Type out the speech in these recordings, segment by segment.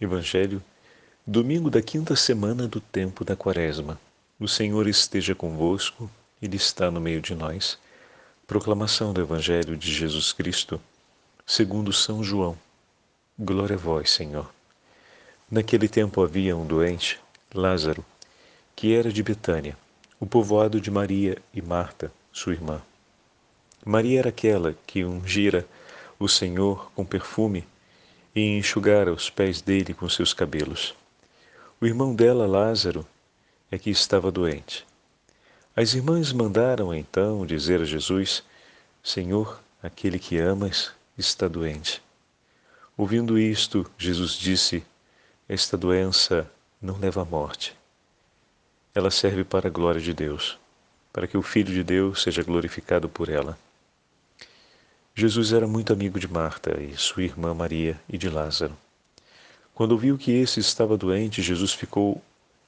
Evangelho, domingo da quinta semana do tempo da Quaresma. O Senhor esteja convosco, Ele está no meio de nós. Proclamação do Evangelho de Jesus Cristo, segundo São João. Glória a vós, Senhor. Naquele tempo havia um doente, Lázaro, que era de Betânia, o povoado de Maria e Marta, sua irmã. Maria era aquela que ungira o Senhor com perfume e enxugara os pés dele com seus cabelos. O irmão dela, Lázaro, é que estava doente. As irmãs mandaram então dizer a Jesus: Senhor, aquele que amas está doente. Ouvindo isto, Jesus disse: Esta doença não leva à morte. Ela serve para a glória de Deus, para que o Filho de Deus seja glorificado por ela. Jesus era muito amigo de Marta e sua irmã Maria e de Lázaro. Quando ouviu que esse estava doente, Jesus ficou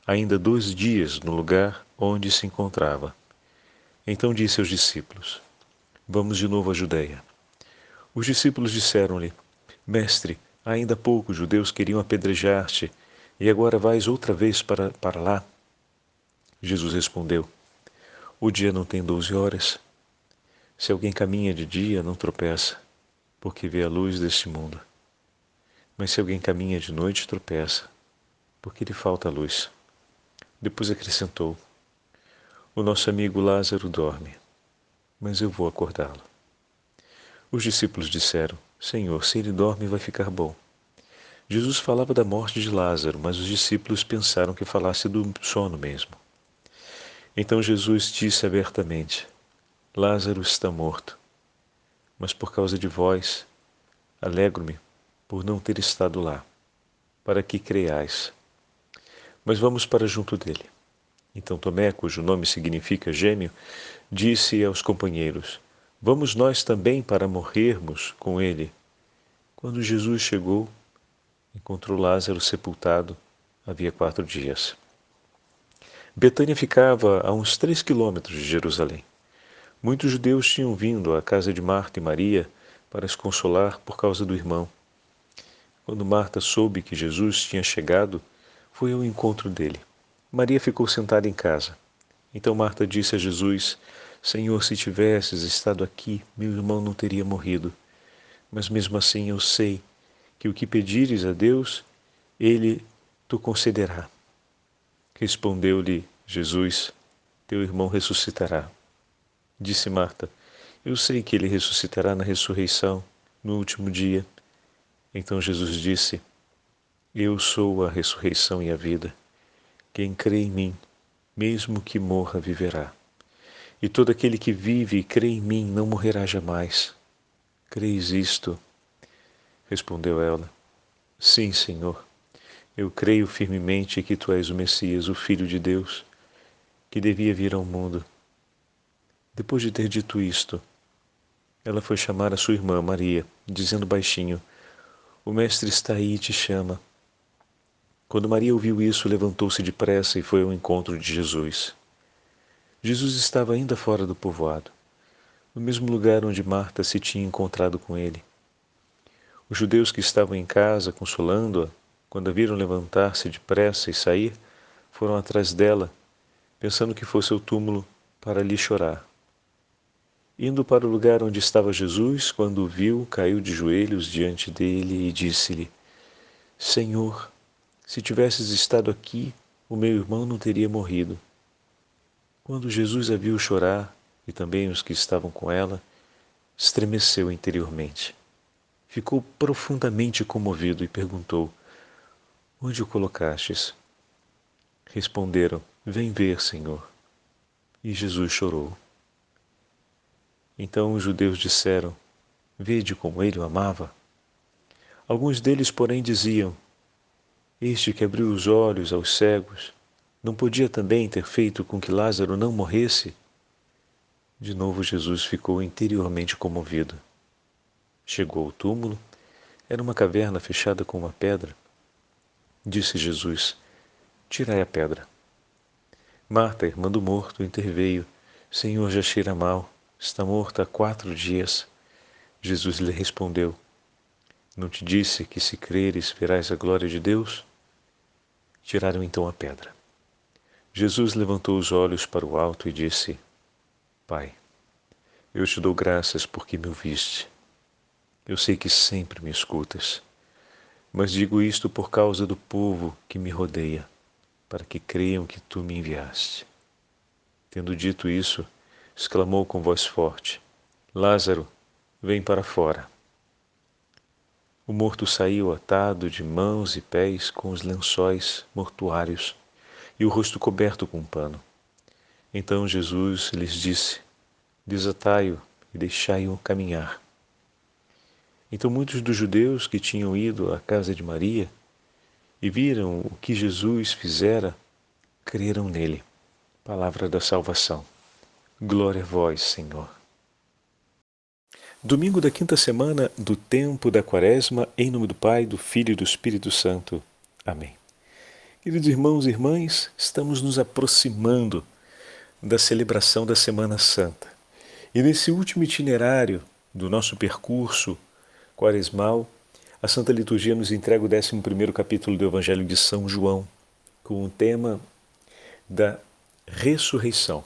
ainda 2 dias no lugar onde se encontrava. Então disse aos discípulos: Vamos de novo à Judeia. Os discípulos disseram-lhe: Mestre, ainda há pouco os judeus queriam apedrejar-te, e agora vais outra vez para lá? Jesus respondeu: O dia não tem 12 horas? Se alguém caminha de dia, não tropeça, porque vê a luz deste mundo. Mas se alguém caminha de noite, tropeça, porque lhe falta a luz. Depois acrescentou: O nosso amigo Lázaro dorme, mas eu vou acordá-lo. Os discípulos disseram: Senhor, se ele dorme, vai ficar bom. Jesus falava da morte de Lázaro, mas os discípulos pensaram que falasse do sono mesmo. Então Jesus disse abertamente: Lázaro está morto, mas por causa de vós, alegro-me por não ter estado lá, para que creiais. Mas vamos para junto dele. Então Tomé, cujo nome significa gêmeo, disse aos companheiros: Vamos nós também para morrermos com ele. Quando Jesus chegou, encontrou Lázaro sepultado havia 4 dias. Betânia ficava a uns 3 quilômetros de Jerusalém. Muitos judeus tinham vindo à casa de Marta e Maria para as consolar por causa do irmão. Quando Marta soube que Jesus tinha chegado, foi ao encontro dele. Maria ficou sentada em casa. Então Marta disse a Jesus: Senhor, se tivesses estado aqui, meu irmão não teria morrido. Mas mesmo assim eu sei que o que pedires a Deus, Ele te concederá. Respondeu-lhe Jesus: Teu irmão ressuscitará. Disse Marta: Eu sei que ele ressuscitará na ressurreição, no último dia. Então Jesus disse: Eu sou a ressurreição e a vida. Quem crê em mim, mesmo que morra, viverá. E todo aquele que vive e crê em mim não morrerá jamais. Creis isto? Respondeu ela: Sim, Senhor. Eu creio firmemente que tu és o Messias, o Filho de Deus, que devia vir ao mundo. Depois de ter dito isto, ela foi chamar a sua irmã Maria, dizendo baixinho: O Mestre está aí e te chama. Quando Maria ouviu isso, levantou-se depressa e foi ao encontro de Jesus. Jesus estava ainda fora do povoado, no mesmo lugar onde Marta se tinha encontrado com ele. Os judeus que estavam em casa, consolando-a, quando a viram levantar-se depressa e sair, foram atrás dela, pensando que fosse ao túmulo para lhe chorar. Indo para o lugar onde estava Jesus, quando o viu, caiu de joelhos diante dele e disse-lhe: Senhor, se tivesses estado aqui, o meu irmão não teria morrido. Quando Jesus a viu chorar, e também os que estavam com ela, estremeceu interiormente. Ficou profundamente comovido e perguntou: Onde o colocastes? Responderam: Vem ver, Senhor. E Jesus chorou. Então os judeus disseram: Vede como ele o amava. Alguns deles, porém, diziam: Este que abriu os olhos aos cegos, não podia também ter feito com que Lázaro não morresse? De novo Jesus ficou interiormente comovido. Chegou ao túmulo. Era uma caverna fechada com uma pedra. Disse Jesus: Tirai a pedra. Marta, irmã do morto, interveio: Senhor, já cheira mal. Está morto há 4 dias. Jesus lhe respondeu: Não te disse que se creres verás a glória de Deus? Tiraram então a pedra. Jesus levantou os olhos para o alto e disse: Pai, eu te dou graças porque me ouviste. Eu sei que sempre me escutas, mas digo isto por causa do povo que me rodeia, para que creiam que tu me enviaste. Tendo dito isso, exclamou com voz forte: Lázaro, vem para fora. O morto saiu atado de mãos e pés com os lençóis mortuários e o rosto coberto com um pano. Então Jesus lhes disse: Desatai-o e deixai-o caminhar. Então muitos dos judeus que tinham ido à casa de Maria e viram o que Jesus fizera, creram nele. Palavra da salvação. Glória a vós, Senhor. Domingo da quinta semana do tempo da Quaresma, em nome do Pai, do Filho e do Espírito Santo. Amém. Queridos irmãos e irmãs, estamos nos aproximando da celebração da Semana Santa. E nesse último itinerário do nosso percurso quaresmal, a Santa Liturgia nos entrega o 11º capítulo do Evangelho de São João, com o tema da ressurreição.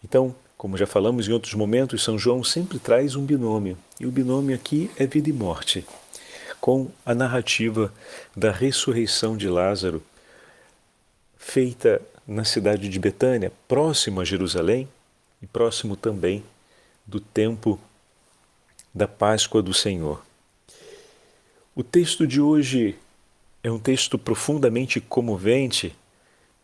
Então, como já falamos em outros momentos, São João sempre traz um binômio, e o binômio aqui é vida e morte, com a narrativa da ressurreição de Lázaro, feita na cidade de Betânia, próximo a Jerusalém e próximo também do tempo da Páscoa do Senhor. O texto de hoje é um texto profundamente comovente,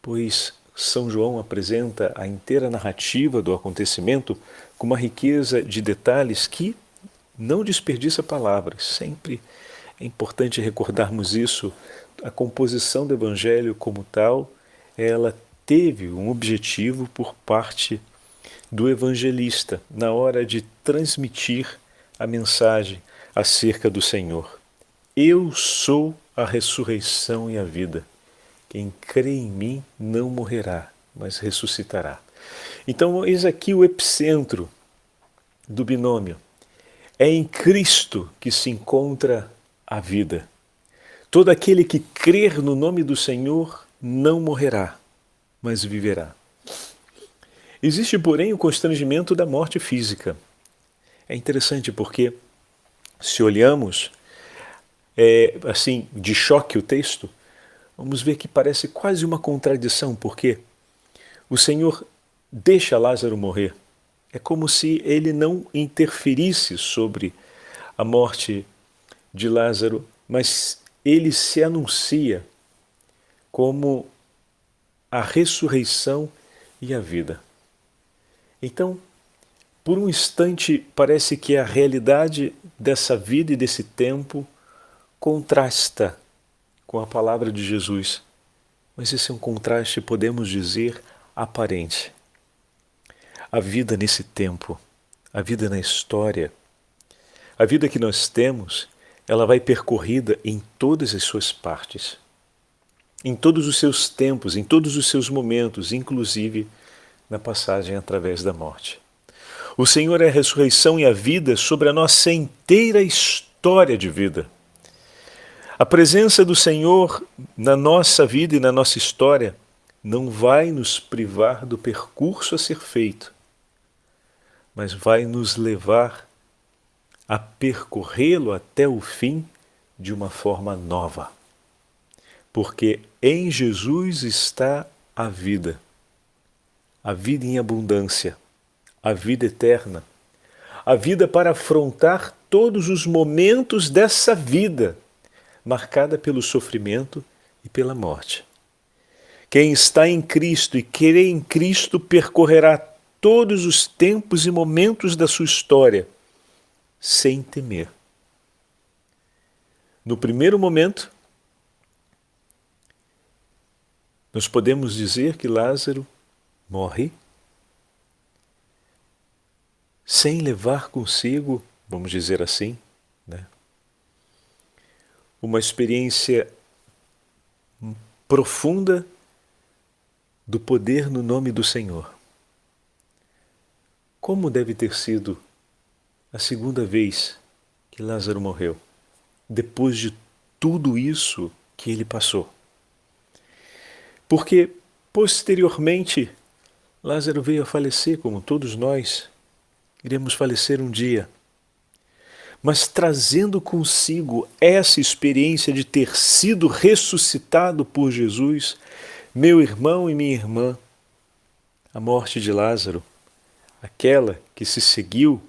pois São João apresenta a inteira narrativa do acontecimento com uma riqueza de detalhes que não desperdiça palavras. Sempre é importante recordarmos isso. A composição do Evangelho como tal, ela teve um objetivo por parte do evangelista na hora de transmitir a mensagem acerca do Senhor. Eu sou a ressurreição e a vida. Quem crê em mim não morrerá, mas ressuscitará. Então, eis aqui o epicentro do binômio. É em Cristo que se encontra a vida. Todo aquele que crer no nome do Senhor não morrerá, mas viverá. Existe, porém, o constrangimento da morte física. É interessante porque, se olhamos assim de choque o texto, vamos ver que parece quase uma contradição, porque o Senhor deixa Lázaro morrer. É como se ele não interferisse sobre a morte de Lázaro, mas ele se anuncia como a ressurreição e a vida. Então, por um instante, parece que a realidade dessa vida e desse tempo contrasta com a palavra de Jesus. Mas esse é um contraste, podemos dizer, aparente. A vida nesse tempo, a vida na história, a vida que nós temos, ela vai percorrida em todas as suas partes, em todos os seus tempos, em todos os seus momentos, inclusive na passagem através da morte. O Senhor é a ressurreição e a vida sobre a nossa inteira história de vida. A presença do Senhor na nossa vida e na nossa história não vai nos privar do percurso a ser feito, mas vai nos levar a percorrê-lo até o fim de uma forma nova. Porque em Jesus está a vida em abundância, a vida eterna, a vida para afrontar todos os momentos dessa vida, marcada pelo sofrimento e pela morte. Quem está em Cristo e crê em Cristo percorrerá todos os tempos e momentos da sua história sem temer. No primeiro momento, nós podemos dizer que Lázaro morre sem levar consigo, vamos dizer assim, uma experiência profunda do poder no nome do Senhor. Como deve ter sido a segunda vez que Lázaro morreu? depois de tudo isso que ele passou. Porque, posteriormente, Lázaro veio a falecer, como todos nós iremos falecer um dia. Mas trazendo consigo essa experiência de ter sido ressuscitado por Jesus, meu irmão e minha irmã, a morte de Lázaro, aquela que se seguiu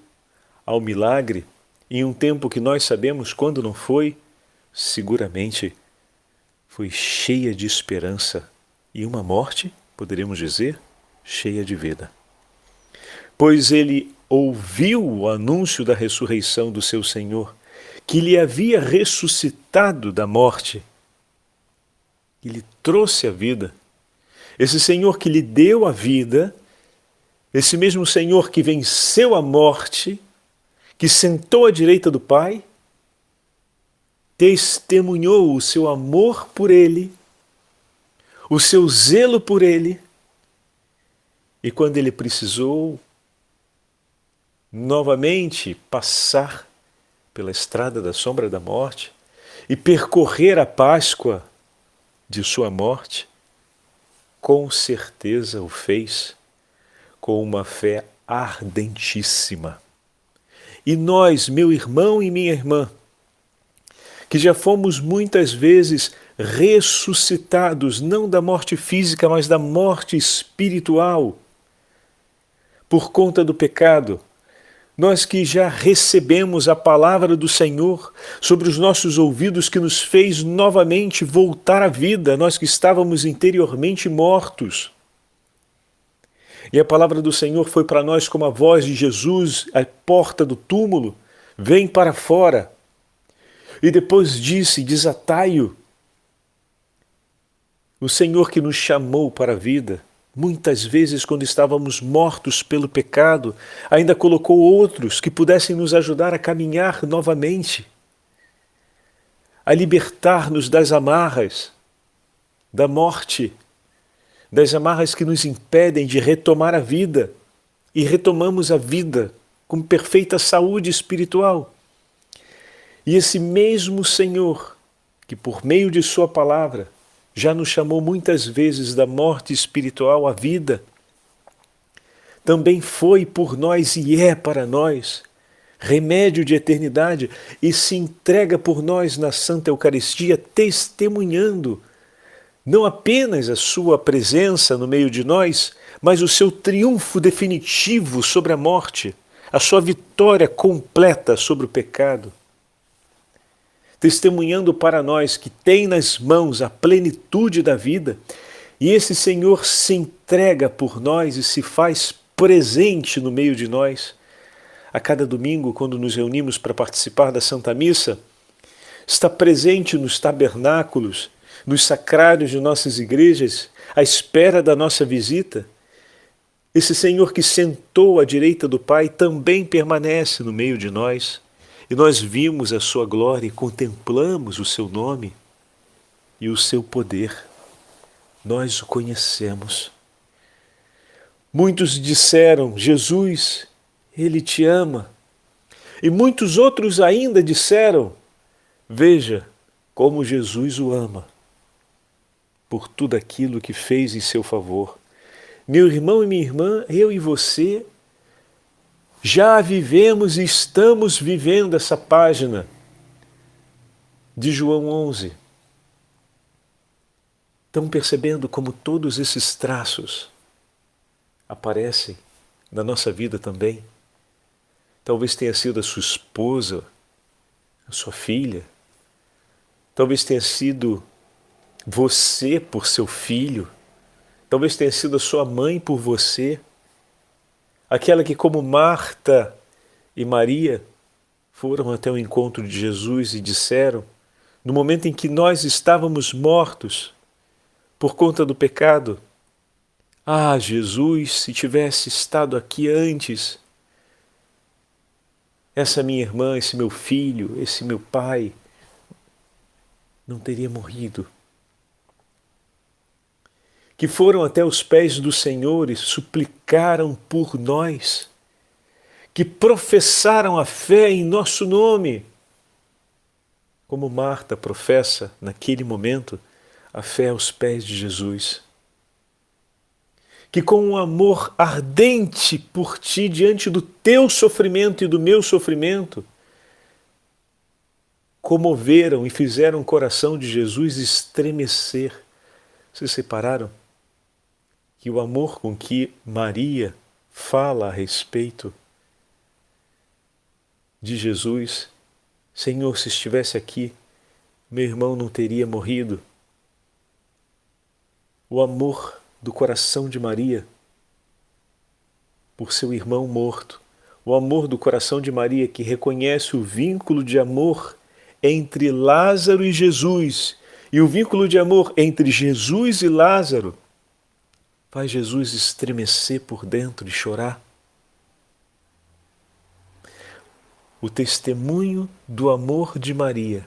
ao milagre, em um tempo que nós sabemos quando não foi, seguramente foi cheia de esperança e uma morte, poderíamos dizer, cheia de vida. Pois ele ouviu o anúncio da ressurreição do seu Senhor, que lhe havia ressuscitado da morte, que lhe trouxe a vida. Esse Senhor que lhe deu a vida, esse mesmo Senhor que venceu a morte, que sentou à direita do Pai, testemunhou o seu amor por ele, o seu zelo por ele, e quando ele precisou novamente passar pela estrada da sombra da morte e percorrer a Páscoa de sua morte, com certeza o fez com uma fé ardentíssima. E nós, meu irmão e minha irmã, que já fomos muitas vezes ressuscitados, não da morte física, mas da morte espiritual, por conta do pecado, nós que já recebemos a palavra do Senhor sobre os nossos ouvidos, que nos fez novamente voltar à vida, nós que estávamos interiormente mortos. E a palavra do Senhor foi para nós como a voz de Jesus à porta do túmulo: vem para fora. E depois disse: desatai-o. O Senhor que nos chamou para a vida, muitas vezes, quando estávamos mortos pelo pecado, ainda colocou outros que pudessem nos ajudar a caminhar novamente, a libertar-nos das amarras da morte, das amarras que nos impedem de retomar a vida, e retomamos a vida com perfeita saúde espiritual. E esse mesmo Senhor, que por meio de sua palavra já nos chamou muitas vezes da morte espiritual à vida, também foi por nós e é para nós remédio de eternidade e se entrega por nós na Santa Eucaristia, testemunhando não apenas a sua presença no meio de nós, mas o seu triunfo definitivo sobre a morte, a sua vitória completa sobre o pecado. Testemunhando para nós que tem nas mãos a plenitude da vida, e esse Senhor se entrega por nós e se faz presente no meio de nós. A cada domingo, quando nos reunimos para participar da Santa Missa, está presente nos tabernáculos, nos sacrários de nossas igrejas, à espera da nossa visita. Esse Senhor que sentou à direita do Pai também permanece no meio de nós. E nós vimos a sua glória e contemplamos o seu nome e o seu poder. Nós o conhecemos. Muitos disseram: Jesus, Ele te ama. E muitos outros ainda disseram: veja como Jesus o ama, por tudo aquilo que fez em seu favor. Meu irmão e minha irmã, eu e você já vivemos e estamos vivendo essa página de João 11. Estão percebendo como todos esses traços aparecem na nossa vida também? Talvez tenha sido a sua esposa, a sua filha. Talvez tenha sido você por seu filho. Talvez tenha sido a sua mãe por você. Aquela que, como Marta e Maria, foram até o encontro de Jesus e disseram, no momento em que nós estávamos mortos por conta do pecado: ah, Jesus, se tivesse estado aqui antes, essa minha irmã, esse meu filho, esse meu pai, não teria morrido. Que foram até os pés do Senhor e suplicaram por nós, que professaram a fé em nosso nome, como Marta professa naquele momento a fé aos pés de Jesus. Que com um amor ardente por ti diante do teu sofrimento e do meu sofrimento, comoveram e fizeram o coração de Jesus estremecer. Vocês repararam que o amor com que Maria fala a respeito de Jesus, Senhor, se estivesse aqui, meu irmão não teria morrido. O amor do coração de Maria por seu irmão morto, o amor do coração de Maria que reconhece o vínculo de amor entre Lázaro e Jesus, e o vínculo de amor entre Jesus e Lázaro faz Jesus estremecer por dentro e chorar. O testemunho do amor de Maria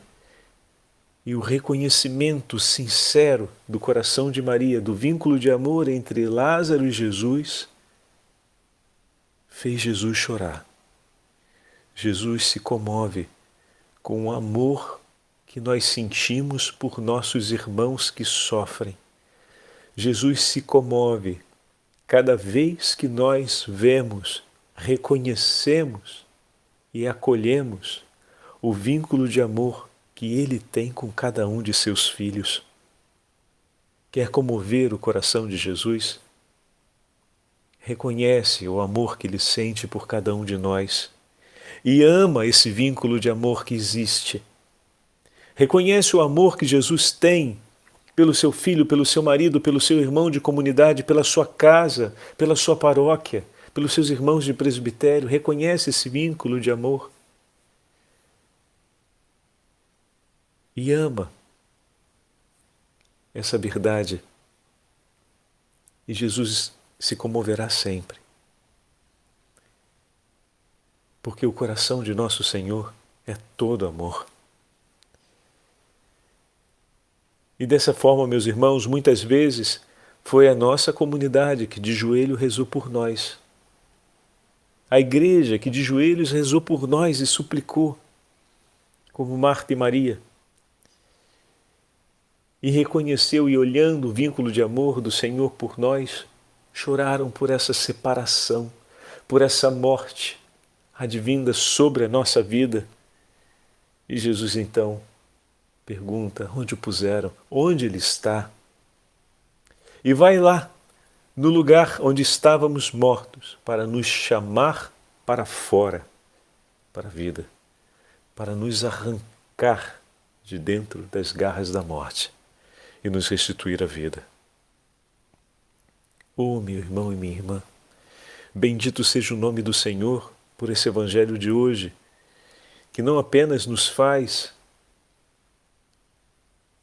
e o reconhecimento sincero do coração de Maria do vínculo de amor entre Lázaro e Jesus fez Jesus chorar. Jesus se comove com o amor que nós sentimos por nossos irmãos que sofrem. Jesus se comove cada vez que nós vemos, reconhecemos e acolhemos o vínculo de amor que Ele tem com cada um de seus filhos. Quer comover o coração de Jesus? Reconhece o amor que Ele sente por cada um de nós e ama esse vínculo de amor que existe. Reconhece o amor que Jesus tem pelo seu filho, pelo seu marido, pelo seu irmão de comunidade, pela sua casa, pela sua paróquia, pelos seus irmãos de presbitério. Reconhece esse vínculo de amor e ama essa verdade. E Jesus se comoverá sempre. Porque o coração de nosso Senhor é todo amor. E dessa forma, meus irmãos, muitas vezes foi a nossa comunidade que de joelho rezou por nós. A igreja que de joelhos rezou por nós e suplicou, como Marta e Maria. E reconheceu e olhando o vínculo de amor do Senhor por nós, choraram por essa separação, por essa morte advinda sobre a nossa vida. E Jesus então pergunta onde o puseram, onde ele está. E vai lá, no lugar onde estávamos mortos, para nos chamar para fora, para a vida, para nos arrancar de dentro das garras da morte e nos restituir a vida. Oh, meu irmão e minha irmã, bendito seja o nome do Senhor por esse Evangelho de hoje, que não apenas nos faz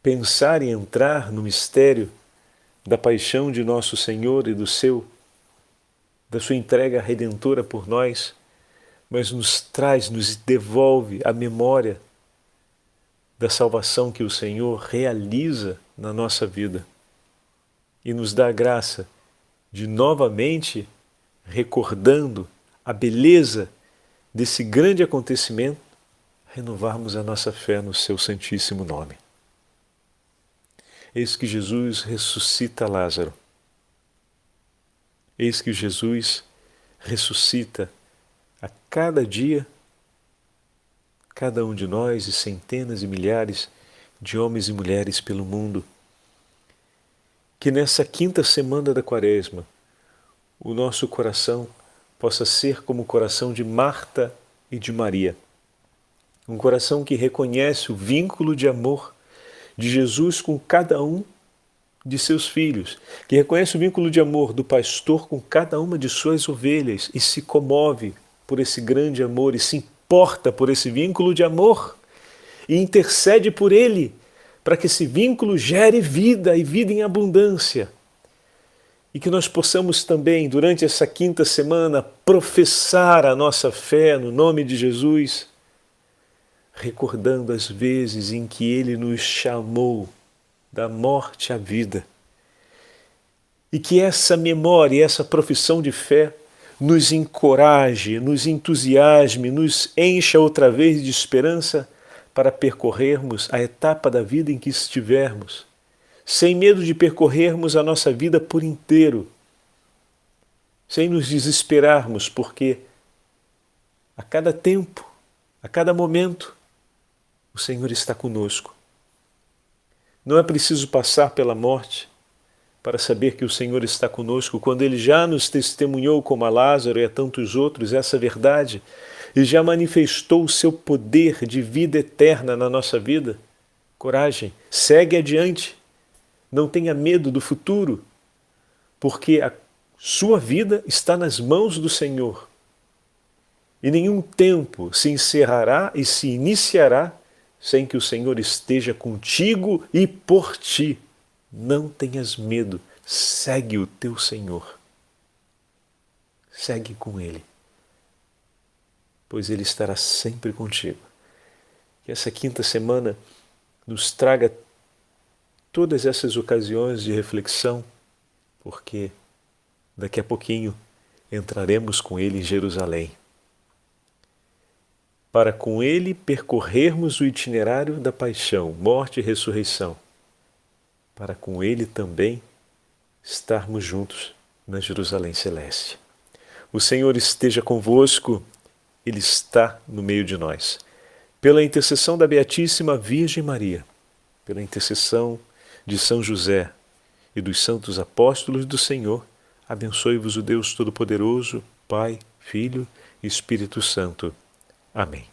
pensar e entrar no mistério da paixão de nosso Senhor e da sua entrega redentora por nós, mas nos traz, nos devolve a memória da salvação que o Senhor realiza na nossa vida e nos dá a graça de novamente, recordando a beleza desse grande acontecimento, renovarmos a nossa fé no seu santíssimo nome. Eis que Jesus ressuscita Lázaro. Eis que Jesus ressuscita a cada dia cada um de nós e centenas e milhares de homens e mulheres pelo mundo. Que nessa quinta semana da Quaresma o nosso coração possa ser como o coração de Marta e de Maria. Um coração que reconhece o vínculo de amor de Jesus com cada um de seus filhos, que reconhece o vínculo de amor do pastor com cada uma de suas ovelhas e se comove por esse grande amor e se importa por esse vínculo de amor e intercede por ele para que esse vínculo gere vida e vida em abundância. E que nós possamos também, durante essa quinta semana, professar a nossa fé no nome de Jesus, recordando as vezes em que Ele nos chamou da morte à vida. E que essa memória e essa profissão de fé nos encoraje, nos entusiasme, nos encha outra vez de esperança para percorrermos a etapa da vida em que estivermos, sem medo de percorrermos a nossa vida por inteiro, sem nos desesperarmos, porque a cada tempo, a cada momento, o Senhor está conosco. Não é preciso passar pela morte para saber que o Senhor está conosco, quando Ele já nos testemunhou, como a Lázaro e a tantos outros, essa verdade, e já manifestou o seu poder de vida eterna na nossa vida. Coragem, segue adiante, não tenha medo do futuro, porque a sua vida está nas mãos do Senhor. E nenhum tempo se encerrará e se iniciará sem que o Senhor esteja contigo e por ti. Não tenhas medo, segue o teu Senhor. Segue com Ele, pois Ele estará sempre contigo. Que essa quinta semana nos traga todas essas ocasiões de reflexão, porque daqui a pouquinho entraremos com Ele em Jerusalém, para com Ele percorrermos o itinerário da paixão, morte e ressurreição, para com Ele também estarmos juntos na Jerusalém Celeste. O Senhor esteja convosco, Ele está no meio de nós. Pela intercessão da Beatíssima Virgem Maria, pela intercessão de São José e dos santos apóstolos do Senhor, abençoe-vos o Deus Todo-Poderoso, Pai, Filho e Espírito Santo. Amém.